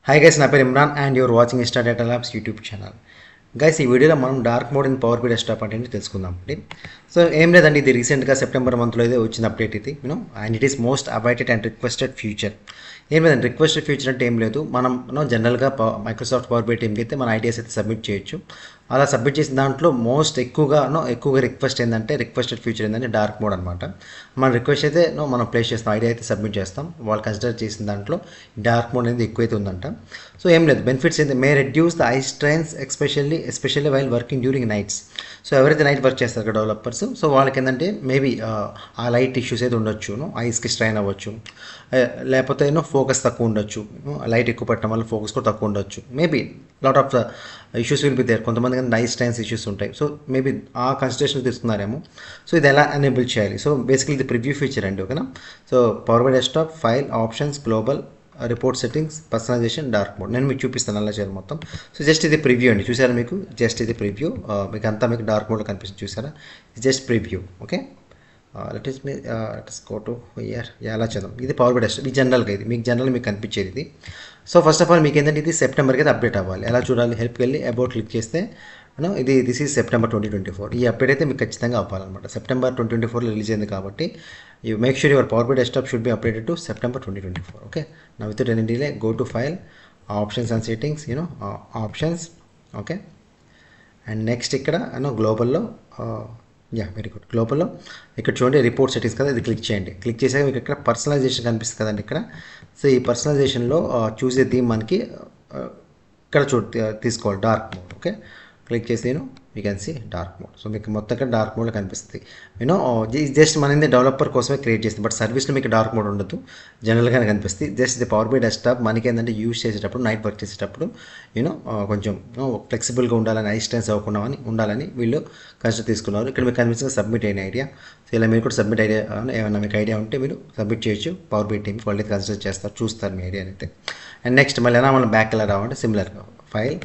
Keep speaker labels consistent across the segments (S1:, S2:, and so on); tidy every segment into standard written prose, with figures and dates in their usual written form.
S1: Hi guys, na పేరు Imran and you're watching Star Data Labs YouTube channel. Guys ఈ వీడియోలో మనం dark mode in power BI desktop అంటే తెలుసుకుందాం అండి. సో ఏం లేదండి, ఇది రీసెంట్గా సెప్టెంబర్ మంత్లో అయితే వచ్చిన అప్డేట్ ఇది and it is most awaited and requested future. ఏం లేదండి, రిక్వెస్టెడ్ ఫ్యూచర్ అంటే ఏం లేదు, మనం జనరల్గా మైక్రోసాఫ్ట్ పవర్ బి టీమ్కి అయితే మన ఐడియాస్ అయితే సబ్మిట్ చేయొచ్చు. అలా సబ్మిట్ చేసిన దాంట్లో మోస్ట్ ఎక్కువగా రిక్వెస్ట్ ఏంటంటే రిక్వెస్టెడ్ ఫ్యూచర్ ఏంటంటే డార్క్ మోడ్ అనమాట. మన రిక్వెస్ట్ అయితే మనం ప్లేస్ చేస్తాం, ఐడియా అయితే సబ్మిట్ చేస్తాం, వాళ్ళు కన్సిడర్ చేసిన దాంట్లో డార్క్ మోడ్ అనేది ఎక్కువైతే ఉందంట. సో ఏం లేదు, బెనిఫిట్స్ ఏంటి, may reduce the eye strains especially while working during nights. So ఎవరైతే నైట్ వర్క్ చేస్తారు కదా డెవలపర్స్, సో వాళ్ళకి ఏంటంటే మేబీ ఆ లైట్ ఇష్యూస్ అయితే ఉండొచ్చు, ఐస్కి స్ట్రైన్ అవ్వచ్చు, లేకపోతే ఫోకస్ తక్కువ ఉండొచ్చు, లైట్ ఎక్కువ పెట్టడం వల్ల ఫోకస్ కూడా తక్కువ ఉండొచ్చు, maybe lot of the issues will be there. కొంతమంది కానీ ఐ స్ట్రైన్స్ ఇష్యూస్ ఉంటాయి, సో మేబీ ఆ కన్సిడరేషన్ తీసుకున్నారేమో. సో ఇది ఎలా ఎనేబుల్ చేయాలి, సో బేసికలీ ఇది ప్రివ్యూ ఫీచర్ అండి, ఓకేనా. So power BI desktop, file, options, global, report settings, personalisation, dark mode. నేను మీకు చూపిస్తాను అలా చేయాలి మొత్తం. సో జస్ట్ ఇది ప్రివ్యూ అండి, చూసారా మీకు, జస్ట్ ఇది ప్రివ్యూ. మీకు అంతా మీకు డార్క్ మోడ్లో కనిపిస్తుంది, చూసారా, just preview. Okay, let is go to year ఎలా చేద్దాం. ఇది పవర్ బై డెస్క్టాప్, ఇది జనరల్గా ఇది మీకు జనరల్గా మీకు కనిపించేది ఇది. సో ఫస్ట్ ఆఫ్ ఆల్ మీకు ఏంటంటే ఇది సెప్టెంబర్కి అయితే అప్డేట్ అవ్వాలి. ఎలా చూడాలి, హెల్ప్కి వెళ్ళి అబౌట్ క్లిక్ చేస్తే దిస్ ఈజ్ సెప్టెంబర్ 2024. ఈ అప్డేట్ అయితే మీకు ఖచ్చితంగా అవ్వాలన్నమాట. సెప్టెంబర్ 2024లో రిలీజ్ అయింది కాబట్టి you make sure your Power BI desktop should be updated to September 2024. Okay, నా without any delay go to file, options and settings, options. Okay, and next ఇక్కడ గ్లోబల్లో, వెరీ గుడ్, గ్లోబల్లో ఇక్కడ చూడండి రిపోర్ట్ సెట్టింగ్స్ కదా, ఇది click చేయండి. Click చేసాక మీకు ఇక్కడ పర్సనలైజేషన్ కనిపిస్తుంది కదండి ఇక్కడ. సో ఈ పర్సనలైజేషన్లో చూసే థీమ్ మనకి ఇక్కడ తీసుకోవాలి డార్క్ మోడ్. ఓకే, క్లిక్ చేసి you can see dark mode. So మీకు మొత్తం ఇక్కడ డార్క్ మోడ్లో కనిపిస్తుంది. జస్ట్ మన డెవలపర్ కోసమే క్రియేట్ చేస్తుంది, బట్ సర్వీస్లో మీకు డార్క్ మోడ్ ఉండదు, జనరల్గానే కనిపిస్తుంది. జస్ట్ ఇది పవర్ బై డెస్క్టాప్ మనకి ఏంటంటే యూజ్ చేసేటప్పుడు, నైట్ వర్క్ చేసేటప్పుడు కొంచెం ఫ్లెక్సిబుల్గా ఉండాలని, ఐ స్ట్రెయిన్స్ అవ్వకుండా ఉండాలని వీళ్ళు కన్సిడర్ తీసుకున్నారు. ఇక్కడ మీకు కనిపిస్తుంది సబ్మిట్ అయిన ఐడియా. సో ఇలా మీరు కూడా సబ్మిట్ ఐడియా ఏమైనా మీకు ఐడియా ఉంటే మీరు సబ్మిట్ చేయొచ్చు పవర్ బై టీమ్కి, వాళ్ళు అయితే కన్సిడర్ చేస్తారు, చూస్తారు మీ ఐడియా అయితే. అండ్ నెక్స్ట్ మళ్ళీ ఎలా మనం బ్యాక్ ఎలా రావాలంటే సిమిలర్గా file,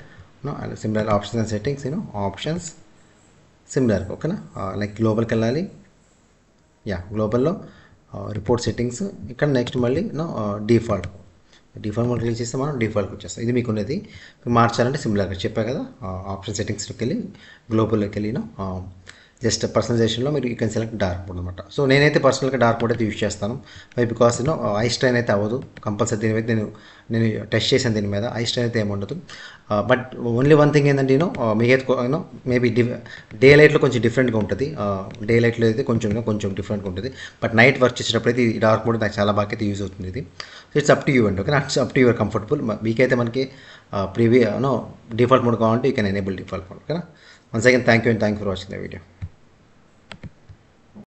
S1: similar options and settings, options, సిమిలర్గా. ఓకేనా, లైక్ గ్లోబల్కి వెళ్ళాలి, గ్లోబల్లో రిపోర్ట్ సెట్టింగ్స్. ఇక్కడ నెక్స్ట్ మళ్ళీ డిఫాల్ట్ మోడ్ క్లిక్ చేస్తే మనం డిఫాల్ట్కి వచ్చేస్తాం. ఇది మీకు ఉన్నది, మార్చాలంటే సిమిలర్గా చెప్పా కదా, ఆప్షన్ సెట్టింగ్స్లోకి వెళ్ళి గ్లోబల్లోకి వెళ్ళి జస్ట్ పర్సనలైజేషన్లో మీరు you can select dark mode అనమాట. సో నేనైతే పర్సనల్గా డార్క్ మోడ్ అయితే యూజ్ చేస్తాను, బికాస్ ఐ స్ట్రైన్ అయితే అవ్వదు కంపల్సరీ. దీని మీద నేను టెస్ట్ చేశాను, దీని మీద ఐ స్ట్రైన్ అయితే ఏముండదు. బట్ ఓన్లీ వన్ థింగ్ ఏంటంటే మిగతా మేబీ డే లైట్లో కొంచెం డిఫరెంట్గా ఉంటుంది. డే లైట్లో అయితే కొంచెం డిఫరెంట్గా ఉంటుంది, బట్ నైట్ వర్క్ చేసేటప్పుడు అయితే ఈ డార్క్ మోడ్ నాకు చాలా బాగా అయితే యూజ్ అవుతుంది ఇది. So it's up to you అండి, okay, it's up to your comfortable. మీకైతే మనకి డిఫాల్ట్ మోడ్ కావాలంటే you can enable default mode. ఓకేనా, once again thank you and thank for watching the video.